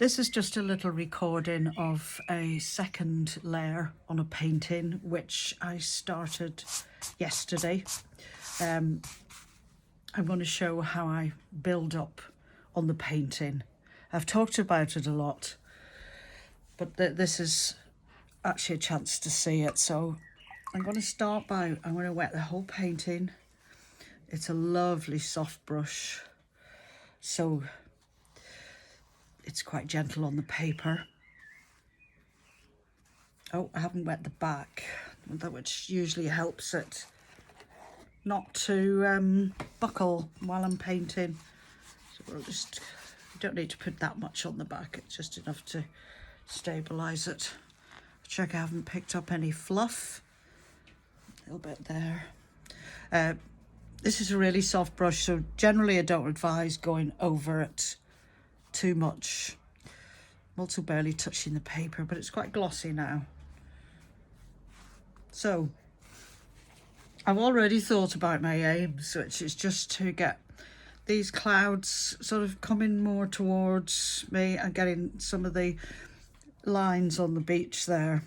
This is just a little recording of a second layer on a painting which I started yesterday. I'm going to show how I build up on the painting. I've talked about it a lot, but this is actually a chance to see it. So I'm going to start by, I'm going to wet the whole painting. It's a lovely soft brush, so it's quite gentle on the paper. Oh, I haven't wet the back, which usually helps it not to buckle while I'm painting. So we'll just, you don't need to put that much on the back, it's just enough to stabilise it. Check I haven't picked up any fluff. A little bit there. This is a really soft brush, so generally I don't advise going over it too much. I'm also barely touching the paper, but it's quite glossy now. So I've already thought about my aims, which is just to get these clouds sort of coming more towards me and getting some of the lines on the beach there.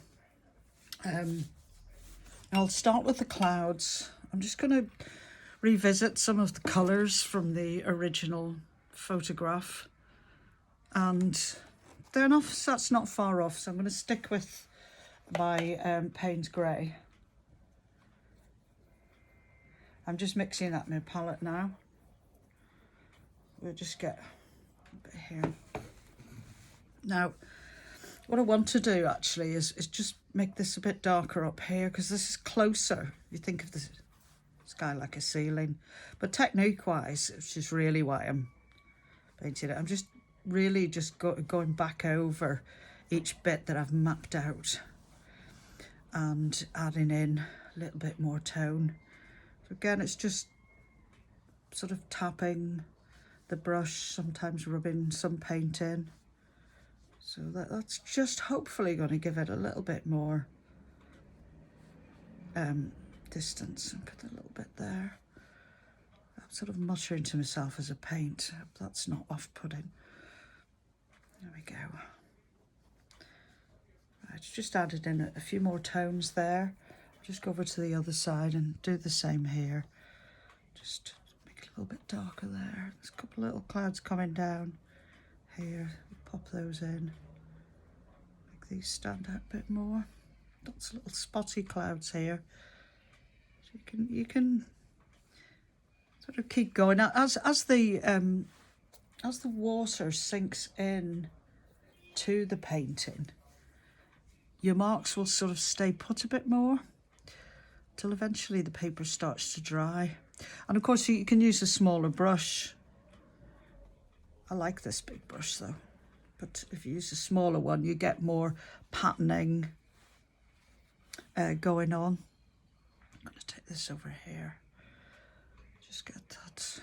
I'll start with the clouds. I'm just going to revisit some of the colours from the original photograph, and that's not far off, so I'm going to stick with my Payne's Grey. I'm just mixing that in my palette now. We'll just get a bit here. Now, what I want to do actually is just make this a bit darker up here, because this is closer. You think of the sky like a ceiling, but technique-wise, which is really why I'm painting it, I'm just really just going back over each bit that I've mapped out and adding in a little bit more tone. So again, it's just sort of tapping the brush, sometimes rubbing some paint in. So that's just hopefully going to give it a little bit more distance, and put a little bit there. I'm sort of muttering to myself as I paint. That's not off-putting. There we go. Right, just added in a few more tones there. Just go over to the other side and do the same here. Just make it a little bit darker there. There's a couple of little clouds coming down here. Pop those in. Make these stand out a bit more. Lots of little spotty clouds here. So you can sort of keep going as the water sinks in to the painting. Your marks will sort of stay put a bit more till eventually the paper starts to dry. And of course you can use a smaller brush. I like this big brush though, but if you use a smaller one you get more patterning going on. I'm going to take this over here, just get that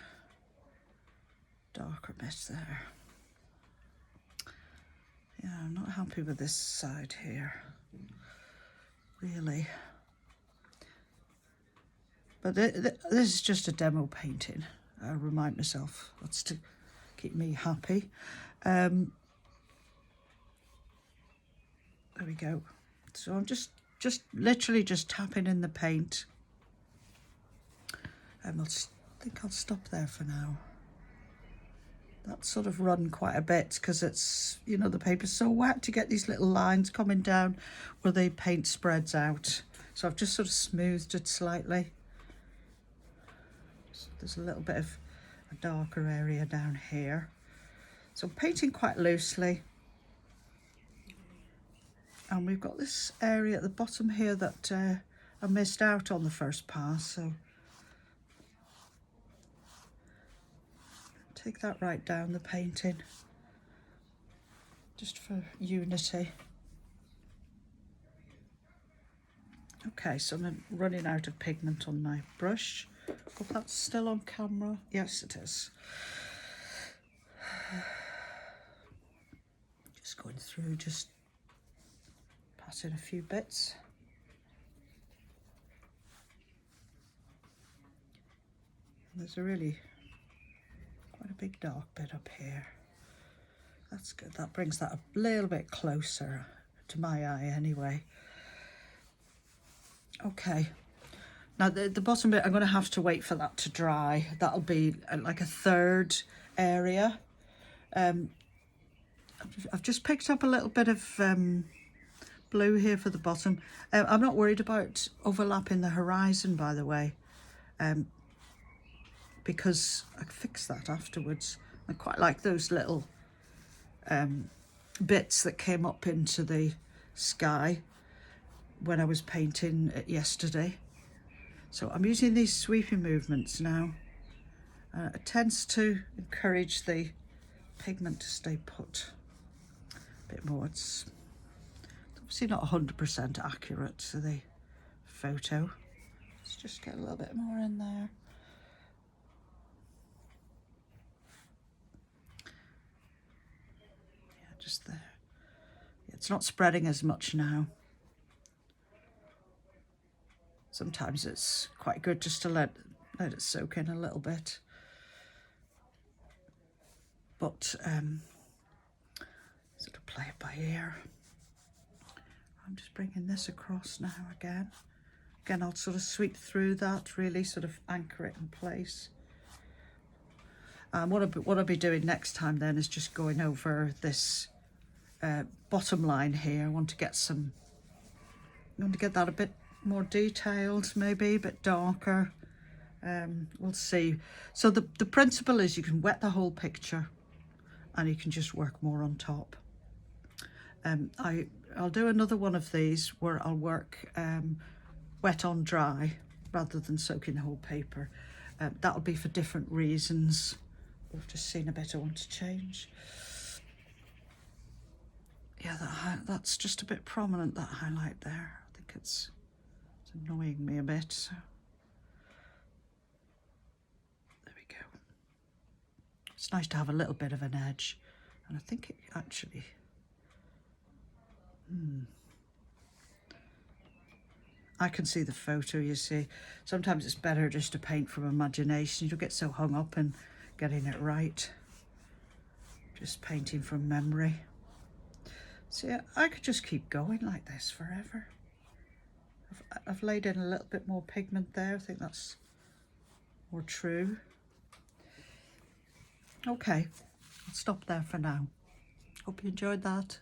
darker bit there. Yeah, I'm not happy with this side here, really. But this is just a demo painting. I remind myself that's to keep me happy. There we go. So I'm just literally just tapping in the paint. I think I'll stop there for now. That's sort of run quite a bit because it's, you know, the paper's so wet to get these little lines coming down where the paint spreads out. So I've just sort of smoothed it slightly. So there's a little bit of a darker area down here. So I'm painting quite loosely. And we've got this area at the bottom here that I missed out on the first pass, so take that right down the painting, just for unity. Okay, so I'm running out of pigment on my brush. Hope that's still on camera. Yes, it is. Just going through, just in a few bits. And there's a really quite a big dark bit up here. That's good. That brings that a little bit closer to my eye anyway. Okay. Now the bottom bit, I'm going to have to wait for that to dry. That'll be like a third area. I've just picked up a little bit of blue here for the bottom. I'm not worried about overlapping the horizon, by the way, because I fix that afterwards. I quite like those little bits that came up into the sky when I was painting it yesterday. So I'm using these sweeping movements now. It tends to encourage the pigment to stay put a bit more. It's obviously not 100% accurate to the photo. Let's just get a little bit more in there. Yeah, just there. It's not spreading as much now. Sometimes it's quite good just to let it soak in a little bit. But sort of play it by ear. I'm just bringing this across now again. Again, I'll sort of sweep through that, really sort of anchor it in place. What I'll be doing next time then is just going over this bottom line here. I want to get that a bit more detailed, maybe a bit darker. We'll see. So the principle is you can wet the whole picture and you can just work more on top. I'll do another one of these where I'll work wet on dry rather than soaking the whole paper. That'll be for different reasons. We've just seen a bit I want to change. Yeah, that's just a bit prominent, that highlight there. I think it's annoying me a bit. So. There we go. It's nice to have a little bit of an edge. And I think it actually... I can see the photo, you see. Sometimes it's better just to paint from imagination. You don't get so hung up in getting it right. Just painting from memory. See, I could just keep going like this forever. I've laid in a little bit more pigment there. I think that's more true. Okay, I'll stop there for now. Hope you enjoyed that.